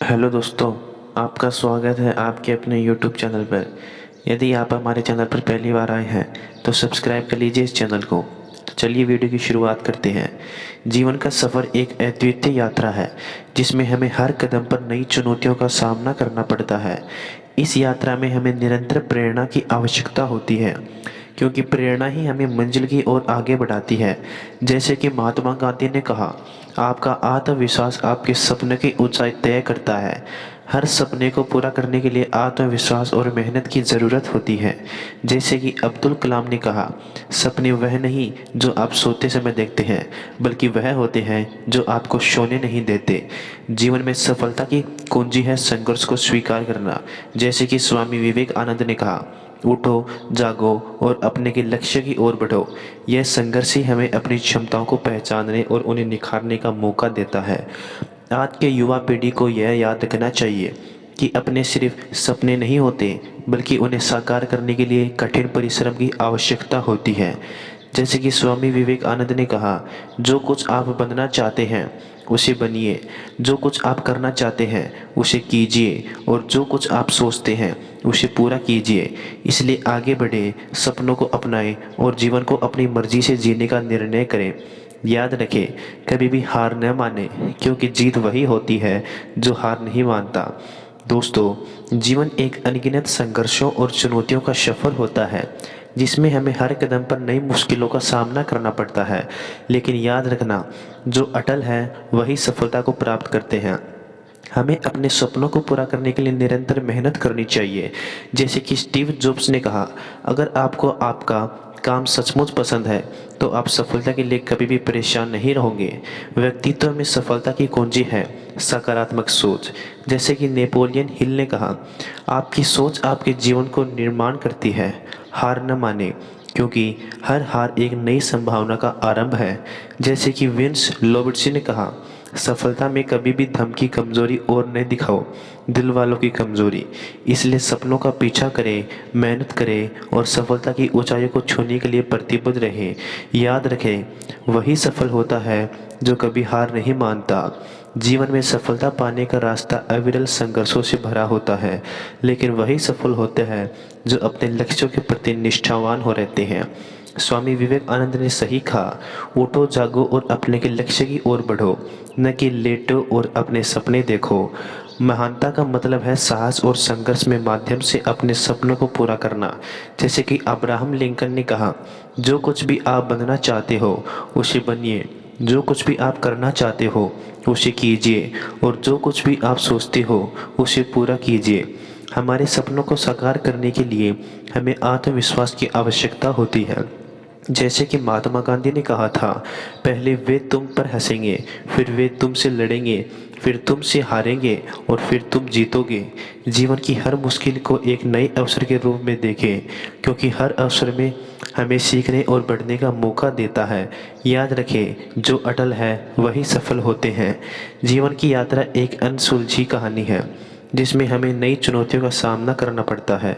Hello दोस्तों, आपका स्वागत है आपके अपने यूट्यूब चैनल पर। यदि आप हमारे चैनल पर पहली बार आए हैं तो सब्सक्राइब कर लीजिए इस चैनल को। तो चलिए वीडियो की शुरुआत करते हैं। जीवन का सफ़र एक अद्वितीय यात्रा है जिसमें हमें हर कदम पर नई चुनौतियों का सामना करना पड़ता है। इस यात्रा में हमें निरंतर प्रेरणा की आवश्यकता होती है, क्योंकि प्रेरणा ही हमें मंजिल की ओर आगे बढ़ाती है। जैसे कि महात्मा गांधी ने कहा, आपका आत्मविश्वास आपके सपने की ऊंचाई तय करता है। हर सपने को पूरा करने के लिए आत्मविश्वास और मेहनत की ज़रूरत होती है। जैसे कि अब्दुल कलाम ने कहा, सपने वह नहीं जो आप सोते समय देखते हैं, बल्कि वह होते हैं जो आपको सोने नहीं देते। जीवन में सफलता की कुंजी है संघर्ष को स्वीकार करना। जैसे कि स्वामी विवेकानंद ने कहा, उठो, जागो और अपने के लक्ष्य की ओर बढ़ो। यह संघर्ष ही हमें अपनी क्षमताओं को पहचानने और उन्हें निखारने का मौका देता है। आज के युवा पीढ़ी को यह याद रखना चाहिए कि अपने सिर्फ सपने नहीं होते, बल्कि उन्हें साकार करने के लिए कठिन परिश्रम की आवश्यकता होती है। जैसे कि स्वामी विवेकानंद ने कहा, जो कुछ आप बनना चाहते हैं उसे बनिए, जो कुछ आप करना चाहते हैं उसे कीजिए, और जो कुछ आप सोचते हैं उसे पूरा कीजिए। इसलिए आगे बढ़े, सपनों को अपनाएं और जीवन को अपनी मर्जी से जीने का निर्णय करें। याद रखें, कभी भी हार न माने, क्योंकि जीत वही होती है जो हार नहीं मानता। दोस्तों, जीवन एक अनगिनत संघर्षों और चुनौतियों का सफ़र होता है जिसमें हमें हर कदम पर नई मुश्किलों का सामना करना पड़ता है। लेकिन याद रखना, जो अटल है वही सफलता को प्राप्त करते हैं। हमें अपने सपनों को पूरा करने के लिए निरंतर मेहनत करनी चाहिए। जैसे कि स्टीव जॉब्स ने कहा, अगर आपको आपका काम सचमुच पसंद है तो आप सफलता के लिए कभी भी परेशान नहीं रहोगे। व्यक्तित्व में सफलता की कुंजी है सकारात्मक सोच। जैसे कि नेपोलियन हिल ने कहा, आपकी सोच आपके जीवन को निर्माण करती है। हार न माने, क्योंकि हर हार एक नई संभावना का आरंभ है। जैसे कि विंस लोबर्ट्स ने कहा, सफलता में कभी भी धम की कमजोरी और न दिखाओ, दिल वालों की कमजोरी। इसलिए सपनों का पीछा करें, मेहनत करें और सफलता की ऊंचाइयों को छूने के लिए प्रतिबद्ध रहें। याद रखें, वही सफल होता है जो कभी हार नहीं मानता। जीवन में सफलता पाने का रास्ता अविरल संघर्षों से भरा होता है, लेकिन वही सफल होते हैं जो अपने लक्ष्यों के प्रति निष्ठावान हो रहते हैं। स्वामी विवेकानंद ने सही कहा, उठो, जागो और अपने के लक्ष्य की ओर बढ़ो, न कि लेटो और अपने सपने देखो। महानता का मतलब है साहस और संघर्ष में माध्यम से अपने सपनों को पूरा करना। जैसे कि अब्राहम लिंकन ने कहा, जो कुछ भी आप बनना चाहते हो उसे बनिए, जो कुछ भी आप करना चाहते हो उसे कीजिए, और जो कुछ भी आप सोचते हो उसे पूरा कीजिए। हमारे सपनों को साकार करने के लिए हमें आत्मविश्वास की आवश्यकता होती है। जैसे कि महात्मा गांधी ने कहा था, पहले वे तुम पर हंसेंगे, फिर वे तुमसे लड़ेंगे, फिर तुमसे हारेंगे और फिर तुम जीतोगे। जीवन की हर मुश्किल को एक नए अवसर के रूप में देखें, क्योंकि हर अवसर में हमें सीखने और बढ़ने का मौका देता है। याद रखें, जो अटल है वही सफल होते हैं। जीवन की यात्रा एक अनसुलझी कहानी है जिसमें हमें नई चुनौतियों का सामना करना पड़ता है,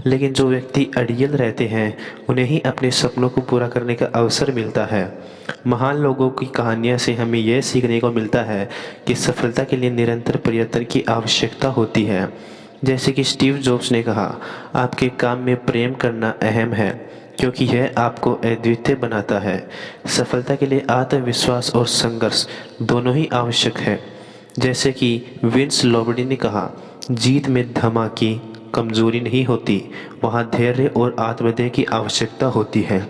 लेकिन जो व्यक्ति अड़ियल रहते हैं उन्हें ही अपने सपनों को पूरा करने का अवसर मिलता है। महान लोगों की कहानियाँ से हमें यह सीखने को मिलता है कि सफलता के लिए निरंतर प्रयत्न की आवश्यकता होती है। जैसे कि स्टीव जॉब्स ने कहा, आपके काम में प्रेम करना अहम है, क्योंकि यह आपको अद्वितीय बनाता है। सफलता के लिए आत्मविश्वास और संघर्ष दोनों ही आवश्यक है। जैसे कि विंस लोबर्टी ने कहा, जीत में धमाकी कमजोरी नहीं होती, वहाँ धैर्य और आत्मदय की आवश्यकता होती है।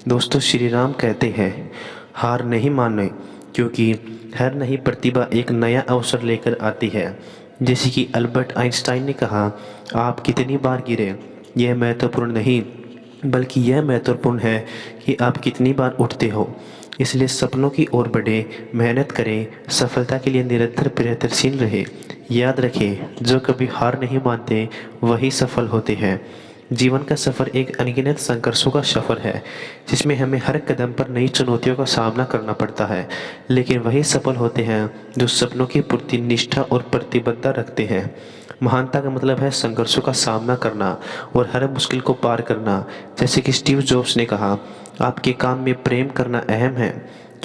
दोस्तों, श्री राम कहते हैं, हार नहीं माने, क्योंकि हर नई प्रतिभा एक नया अवसर लेकर आती है। जैसे कि अल्बर्ट आइंस्टाइन ने कहा, आप कितनी बार गिरे यह महत्वपूर्ण नहीं, बल्कि यह महत्वपूर्ण है कि आप कितनी बार उठते हो। इसलिए सपनों की ओर बढ़े, मेहनत करें, सफलता के लिए निरंतर प्रयत्नशील रहे। याद रखें, जो कभी हार नहीं मानते वही सफल होते हैं। जीवन का सफ़र एक अनगिनत संघर्षों का सफ़र है जिसमें हमें हर कदम पर नई चुनौतियों का सामना करना पड़ता है, लेकिन वही सफल होते हैं जो सपनों के प्रति निष्ठा और प्रतिबद्धता रखते हैं। महानता का मतलब है संघर्षों का सामना करना और हर मुश्किल को पार करना। जैसे कि स्टीव जॉब्स ने कहा, आपके काम में प्रेम करना अहम है,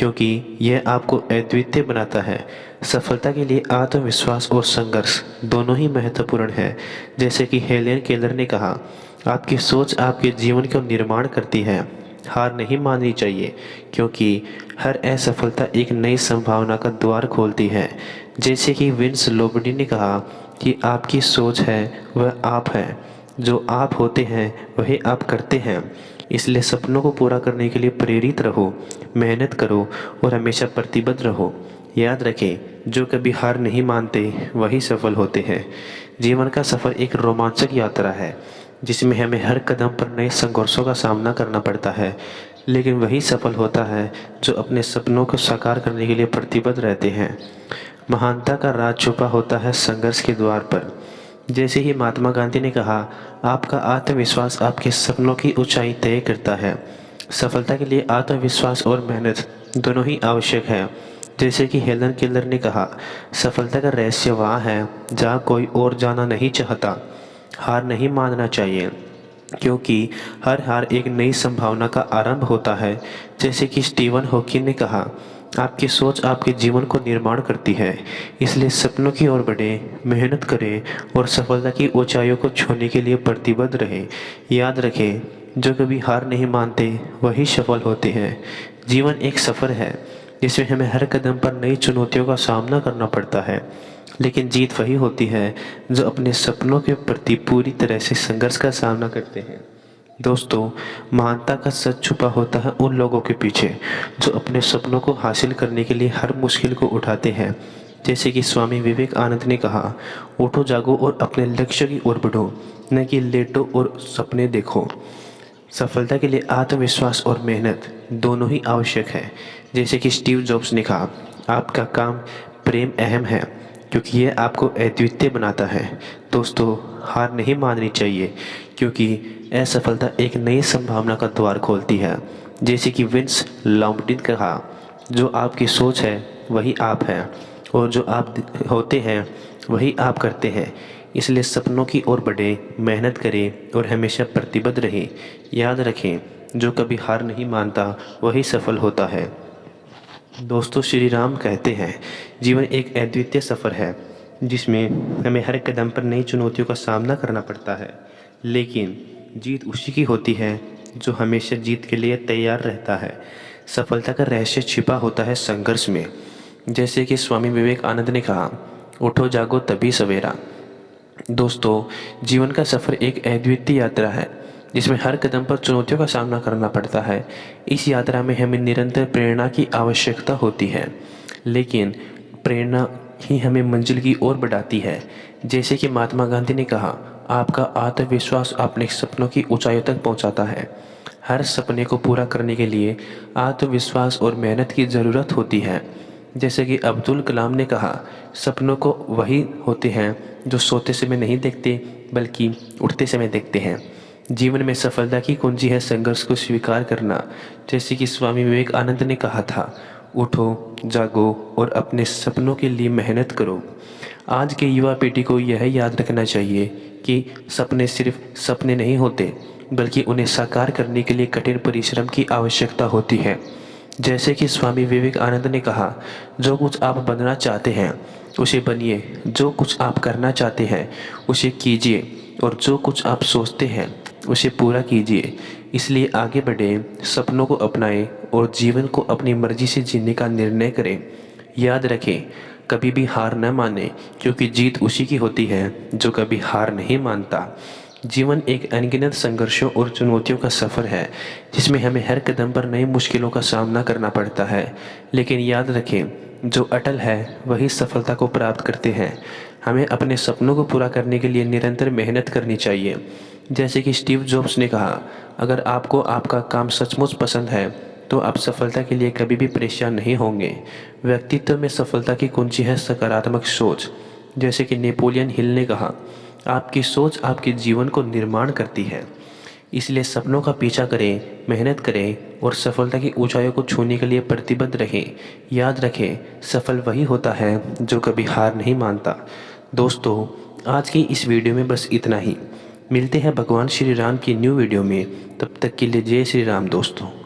क्योंकि यह आपको अद्वितीय बनाता है। सफलता के लिए आत्मविश्वास और संघर्ष दोनों ही महत्वपूर्ण है। जैसे कि हेलेन केलर ने कहा, आपकी सोच आपके जीवन का निर्माण करती है। हार नहीं माननी चाहिए, क्योंकि हर असफलता एक नई संभावना का द्वार खोलती है। जैसे कि विंस लोबडी ने कहा कि आपकी सोच है वह आप है, जो आप होते हैं वही आप करते हैं। इसलिए सपनों को पूरा करने के लिए प्रेरित रहो, मेहनत करो और हमेशा प्रतिबद्ध रहो। याद रखें, जो कभी हार नहीं मानते वही सफल होते हैं। जीवन का सफ़र एक रोमांचक यात्रा है, जिसमें हमें हर कदम पर नए संघर्षों का सामना करना पड़ता है। लेकिन वही सफल होता है जो अपने सपनों को साकार करने के लिए प्रतिबद्ध रहते हैं। महानता का राज छुपा होता है संघर्ष के द्वार पर। जैसे ही महात्मा गांधी ने कहा, आपका आत्मविश्वास आपके सपनों की ऊंचाई तय करता है। सफलता के लिए आत्मविश्वास और मेहनत दोनों ही आवश्यक है। जैसे कि हेलन केलर ने कहा, सफलता का रहस्य वहाँ है जहाँ कोई और जाना नहीं चाहता। हार नहीं मानना चाहिए, क्योंकि हर हार एक नई संभावना का आरंभ होता है। जैसे कि स्टीवन हॉकिंग ने कहा, आपकी सोच आपके जीवन को निर्माण करती है। इसलिए सपनों की ओर बढ़ें, मेहनत करें और सफलता की ऊंचाइयों को छूने के लिए प्रतिबद्ध रहें। याद रखें, जो कभी हार नहीं मानते वही सफल होते हैं। जीवन एक सफ़र है जिसमें हमें हर कदम पर नई चुनौतियों का सामना करना पड़ता है, लेकिन जीत वही होती है जो अपने सपनों के प्रति पूरी तरह से संघर्ष का सामना करते हैं। दोस्तों, महानता का सच छुपा होता है उन लोगों के पीछे जो अपने सपनों को हासिल करने के लिए हर मुश्किल को उठाते हैं। जैसे कि स्वामी विवेकानंद ने कहा, उठो जागो और अपने लक्ष्य की ओर बढ़ो, न कि लेटो और सपने देखो। सफलता के लिए आत्मविश्वास और मेहनत दोनों ही आवश्यक है। जैसे कि स्टीव जॉब्स ने कहा, आपका काम प्रेम अहम है, क्योंकि यह आपको अद्वितीय बनाता है। दोस्तों, हार नहीं माननी चाहिए, क्योंकि असफलता एक नई संभावना का द्वार खोलती है। जैसे कि विंस लोबडी ने कहा, जो आपकी सोच है वही आप हैं, और जो आप होते हैं वही आप करते हैं। इसलिए सपनों की ओर बढ़ें, मेहनत करें और हमेशा प्रतिबद्ध रहें। याद रखें, जो कभी हार नहीं मानता वही सफल होता है। दोस्तों, श्री राम कहते हैं, जीवन एक अद्वितीय सफ़र है जिसमें हमें हर कदम पर नई चुनौतियों का सामना करना पड़ता है। लेकिन जीत उसी की होती है जो हमेशा जीत के लिए तैयार रहता है। सफलता का रहस्य छिपा होता है संघर्ष में। जैसे कि स्वामी विवेकानंद ने कहा, उठो जागो तभी सवेरा। दोस्तों, जीवन का सफ़र एक अद्वितीय यात्रा है जिसमें हर कदम पर चुनौतियों का सामना करना पड़ता है। इस यात्रा में हमें निरंतर प्रेरणा की आवश्यकता होती है, लेकिन प्रेरणा ही हमें मंजिल की ओर बढ़ाती है। जैसे कि महात्मा गांधी ने कहा, आपका आत्मविश्वास अपने सपनों की ऊंचाइयों तक पहुंचाता है। हर सपने को पूरा करने के लिए आत्मविश्वास और मेहनत की ज़रूरत होती है। जैसे कि अब्दुल कलाम ने कहा, सपनों को वही होते हैं जो सोते समय नहीं देखते बल्कि उठते समय देखते हैं। जीवन में सफलता की कुंजी है संघर्ष को स्वीकार करना। जैसे कि स्वामी विवेकानंद ने कहा था, उठो जागो और अपने सपनों के लिए मेहनत करो। आज के युवा पीढ़ी को यह याद रखना चाहिए कि सपने सिर्फ सपने नहीं होते, बल्कि उन्हें साकार करने के लिए कठिन परिश्रम की आवश्यकता होती है। जैसे कि स्वामी विवेकानंद ने कहा, जो कुछ आप बनना चाहते हैं उसे बनिए, जो कुछ आप करना चाहते हैं उसे कीजिए, और जो कुछ आप सोचते हैं उसे पूरा कीजिए। इसलिए आगे बढ़ें, सपनों को अपनाएं और जीवन को अपनी मर्जी से जीने का निर्णय करें। याद रखें, कभी भी हार न मानें, क्योंकि जीत उसी की होती है जो कभी हार नहीं मानता। जीवन एक अनगिनत संघर्षों और चुनौतियों का सफ़र है जिसमें हमें हर कदम पर नई मुश्किलों का सामना करना पड़ता है। लेकिन याद रखें, जो अटल है वही सफलता को प्राप्त करते हैं। हमें अपने सपनों को पूरा करने के लिए निरंतर मेहनत करनी चाहिए। जैसे कि स्टीव जॉब्स ने कहा, अगर आपको आपका काम सचमुच पसंद है तो आप सफलता के लिए कभी भी परेशान नहीं होंगे। व्यक्तित्व में सफलता की कुंजी है सकारात्मक सोच। जैसे कि नेपोलियन हिल ने कहा, आपकी सोच आपके जीवन को निर्माण करती है। इसलिए सपनों का पीछा करें, मेहनत करें और सफलता की ऊंचाइयों को छूने के लिए प्रतिबद्ध रहें। याद रखें, सफल वही होता है जो कभी हार नहीं मानता। दोस्तों, आज की इस वीडियो में बस इतना ही। मिलते हैं भगवान श्री राम की न्यू वीडियो में। तब तक के लिए जय श्री राम दोस्तों।